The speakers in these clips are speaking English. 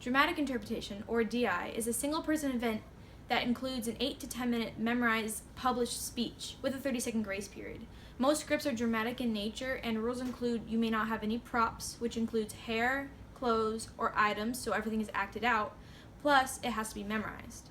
Dramatic interpretation, or DI, is a single-person event that includes an 8 to 10 minute memorized, published speech with a 30-second grace period. Most scripts are dramatic in nature, and rules include you may not have any props, which includes hair, clothes, or items, so everything is acted out, plus it has to be memorized.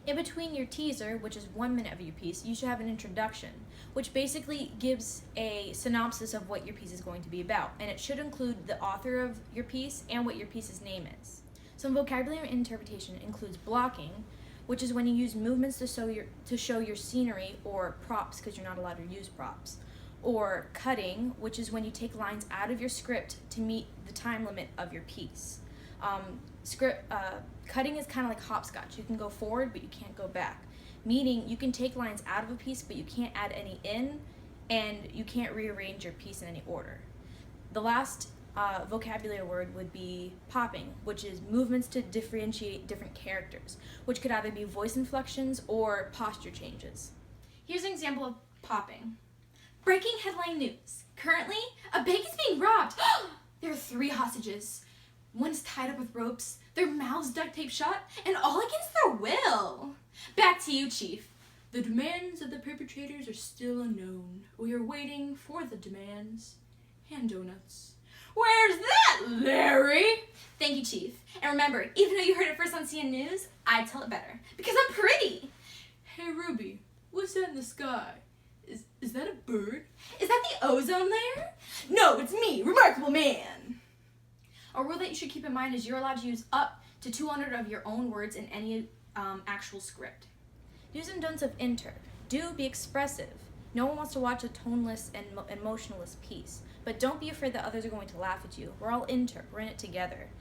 In between your teaser, which is 1 minute of your piece, you should have an introduction, which basically gives a synopsis of what your piece is going to be about, and it should include the author of your piece and what your piece's name is. Some vocabulary interpretation includes blocking, which is when you use movements to show your scenery or props, because you're not allowed to use props. Or cutting, which is when you take lines out of your script to meet the time limit of your piece. Cutting is kind of like hopscotch. You can go forward, but you can't go back. Meaning you can take lines out of a piece, but you can't add any in, and you can't rearrange your piece in any order. The last vocabulary word would be popping, which is movements to differentiate different characters, which could either be voice inflections or posture changes. Here's an example of popping. Breaking headline news. Currently, a bank is being robbed. There are 3 hostages. One's tied up with ropes, their mouths duct taped shut, and all against their will. Back to you, Chief. The demands of the perpetrators are still unknown. We are waiting for the demands. Hand donuts. Where's that, Larry? Thank you, Chief. And remember, even though you heard it first on CN News, I tell it better, because I'm pretty. Hey, Ruby, what's that in the sky? Is that a bird? Is that the ozone layer? No, it's me, Remarkable Man. A rule that you should keep in mind is you're allowed to use up to 200 of your own words in any actual script. Do's and don'ts of inter. Do be expressive. No one wants to watch a toneless and emotionless piece, but don't be afraid that others are going to laugh at you. We're all inter. We're in it together.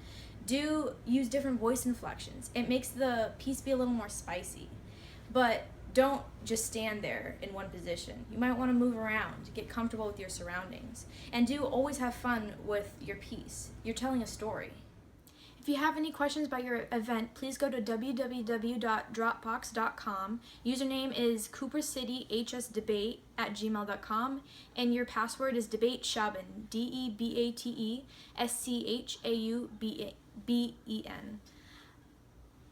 Do use different voice inflections. It makes the piece be a little more spicy, but don't just stand there in one position. You might want to move around, get comfortable with your surroundings, and do always have fun with your piece. You're telling a story. If you have any questions about your event, please go to www.dropbox.com. Username is coopercityhsdebate@gmail.com, and your password is debateschaben, DEBATESCHAUBEN.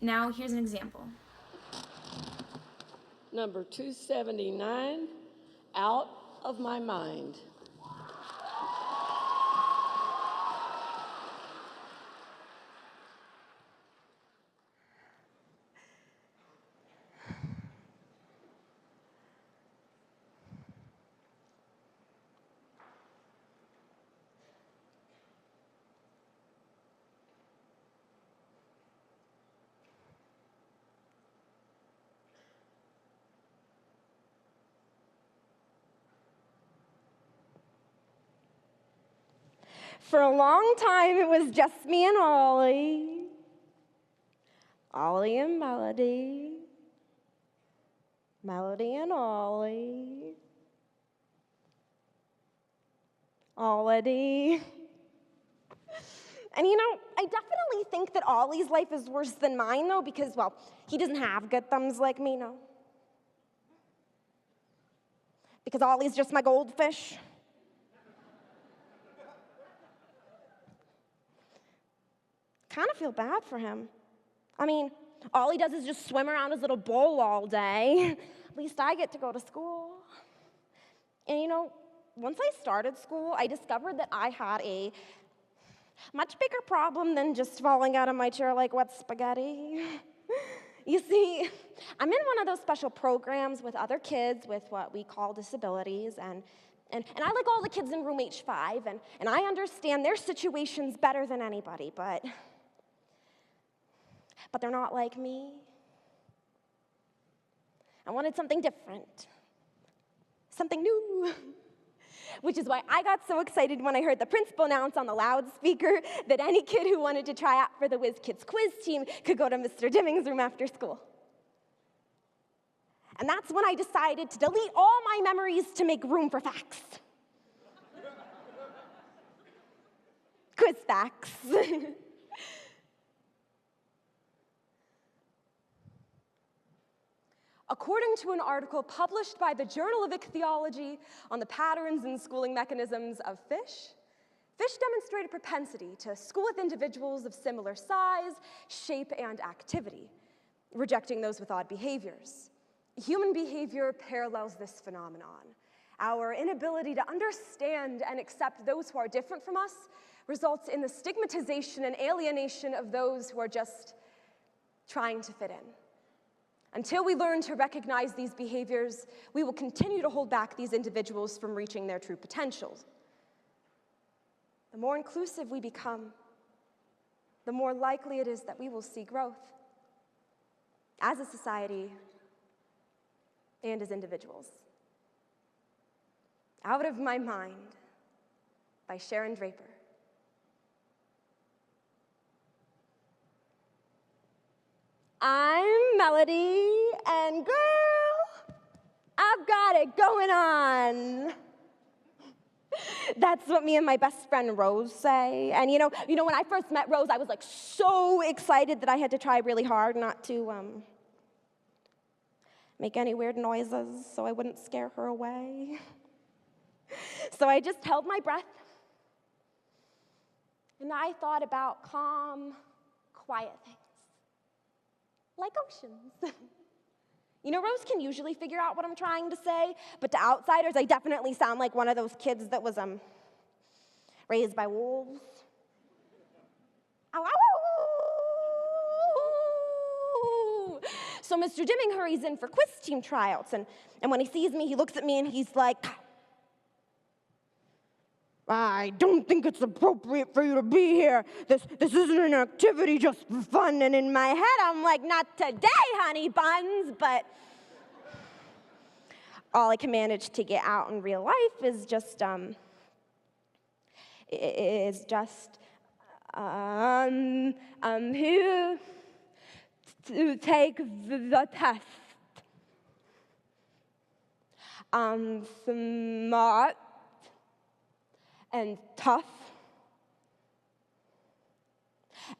Now here's an example. Number 279, Out of My Mind. For a long time, it was just me and Ollie. Ollie and Melody. Melody and Ollie. Ollie. And you know, I definitely think that Ollie's life is worse than mine, though, because, well, he doesn't have good thumbs like me, no. Because Ollie's just my goldfish. Kind of feel bad for him. I mean, all he does is just swim around his little bowl all day. At least I get to go to school. And you know, once I started school, I discovered that I had a much bigger problem than just falling out of my chair like wet spaghetti. You see, I'm in one of those special programs with other kids with what we call disabilities, and I like all the kids in room H5, and I understand their situations better than anybody, but they're not like me. I wanted something different, something new, which is why I got so excited when I heard the principal announce on the loudspeaker that any kid who wanted to try out for the Whiz Kids quiz team could go to Mr. Dimming's room after school. And that's when I decided to delete all my memories to make room for facts. Quiz facts. According to an article published by the Journal of Ichthyology on the patterns and schooling mechanisms of fish, Fish demonstrate a propensity to school with individuals of similar size, shape, and activity, rejecting those with odd behaviors. Human behavior parallels this phenomenon. Our inability to understand and accept those who are different from us results in the stigmatization and alienation of those who are just trying to fit in. Until we learn to recognize these behaviors, we will continue to hold back these individuals from reaching their true potentials. The more inclusive we become, the more likely it is that we will see growth as a society and as individuals. Out of My Mind by Sharon Draper. I'm Melody, and girl, I've got it going on. That's what me and my best friend Rose say. And you know, when I first met Rose, I was like so excited that I had to try really hard not to make any weird noises so I wouldn't scare her away. So I just held my breath, and I thought about calm, quiet things, like oceans. You know, Rose can usually figure out what I'm trying to say, but to outsiders, I definitely sound like one of those kids that was raised by wolves. Ow, ow, ow. So Mr. Dimming hurries in for quiz team tryouts, and when he sees me, he looks at me and he's like, I don't think it's appropriate for you to be here. This isn't an activity just for fun. And in my head, I'm like, not today, honey buns. But all I can manage to get out in real life is just, I'm here to take the test. I'm smart and tough,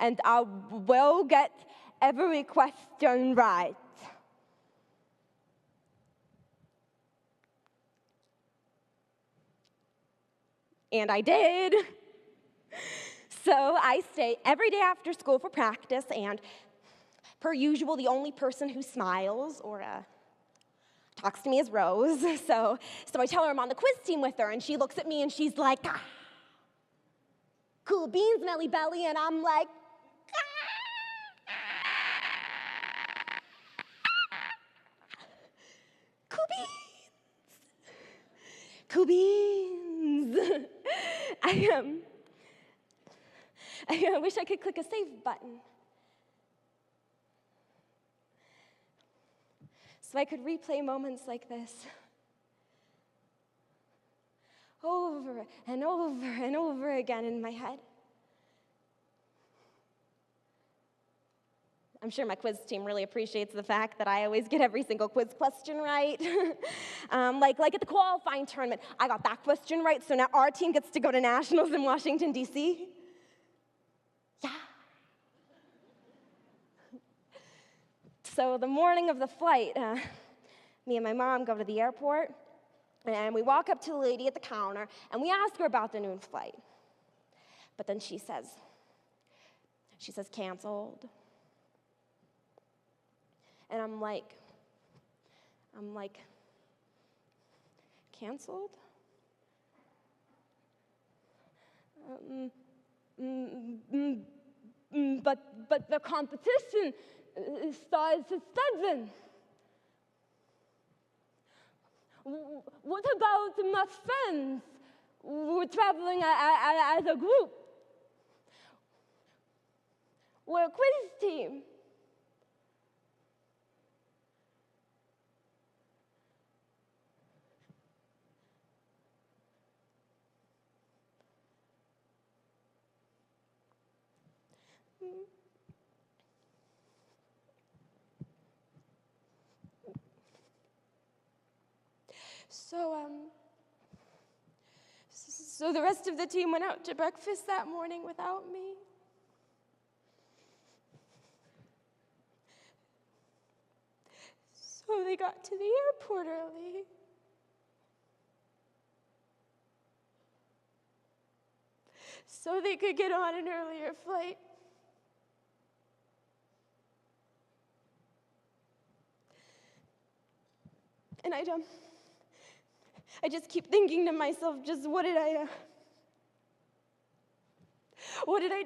and I will get every question right. And I did. So I stay every day after school for practice, and per usual, the only person who smiles or talks to me is Rose. So I tell her I'm on the quiz team with her, and she looks at me and she's like, cool beans, Melly Belly, and I'm like, cool beans. Cool beans. I wish I could click a save button so I could replay moments like this over and over and over again in my head. I'm sure my quiz team really appreciates the fact that I always get every single quiz question right. Like at the qualifying tournament, I got that question right, so now our team gets to go to nationals in Washington, D.C. Yeah. So the morning of the flight, me and my mom go to the airport, and we walk up to the lady at the counter, and we ask her about the noon flight. But then she says, canceled. And I'm like, canceled? But the competition starts at 7. What about my friends? We're traveling as a group. We're a quiz team. So the rest of the team went out to breakfast that morning without me. So they got to the airport early. so they could get on an earlier flight. And I just keep thinking to myself, just what did I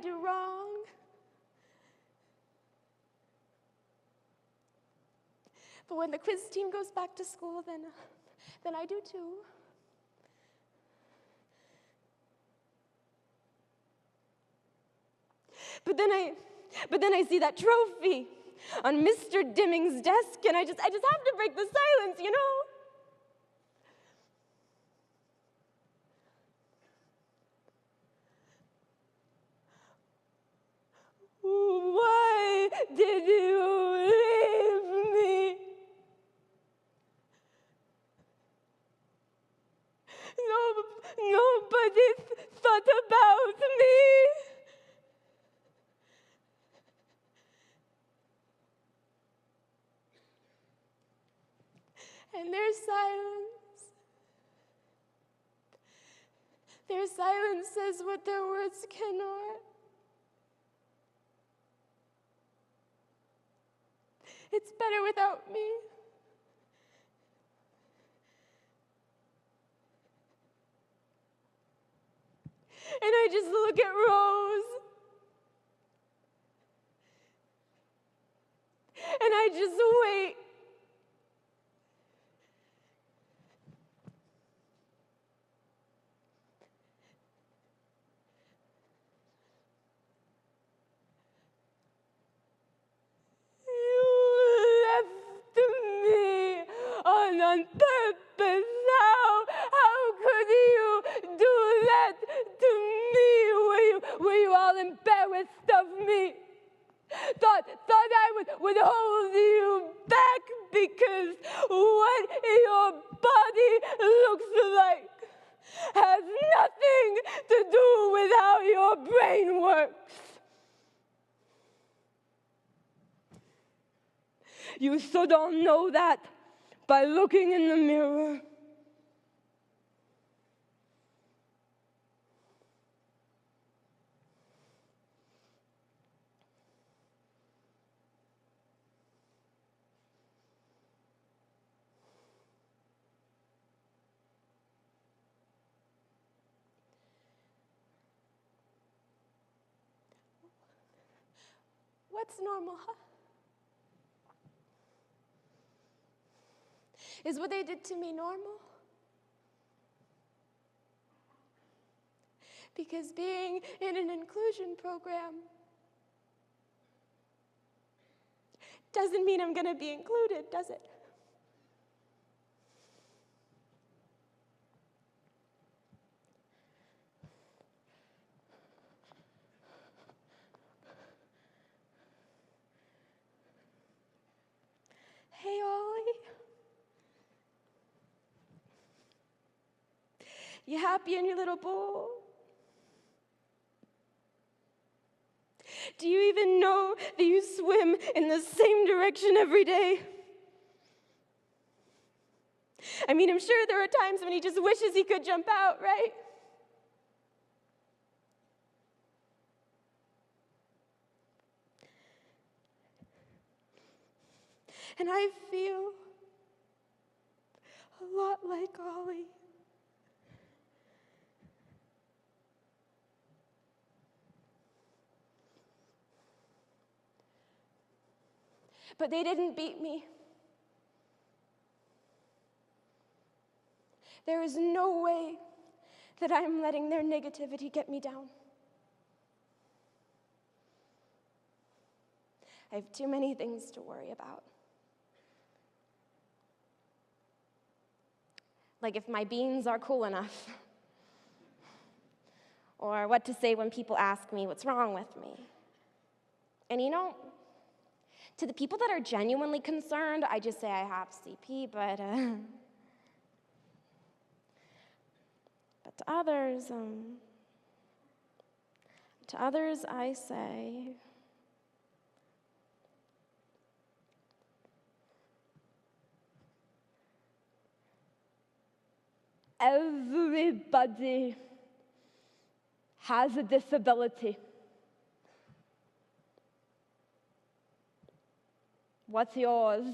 do wrong? But when the quiz team goes back to school, then I do too. But then I see that trophy on Mr. Dimming's desk, and I just have to break the silence, you know? Why did you leave me? Nobody thought about me. And there's silence. Their silence says what their words cannot. It's better without me. And I just look at Rose. And I just wait. On purpose. How could you do that to me? Were you all embarrassed of me? Thought I would hold you back because what your body looks like has nothing to do with how your brain works. You so don't know that by looking in the mirror. What's normal, huh? Is what they did to me normal? Because being in an inclusion program doesn't mean I'm going to be included, does it? Hey, Ollie. You happy in your little bowl? Do you even know that you swim in the same direction every day? I mean, I'm sure there are times when he just wishes he could jump out, right? And I feel a lot like Ollie. But they didn't beat me. There is no way that I'm letting their negativity get me down. I have too many things to worry about. Like if my beans are cool enough, or what to say when people ask me what's wrong with me. And you know, to the people that are genuinely concerned, I just say I have CP, but to others I say, everybody has a disability. What's yours?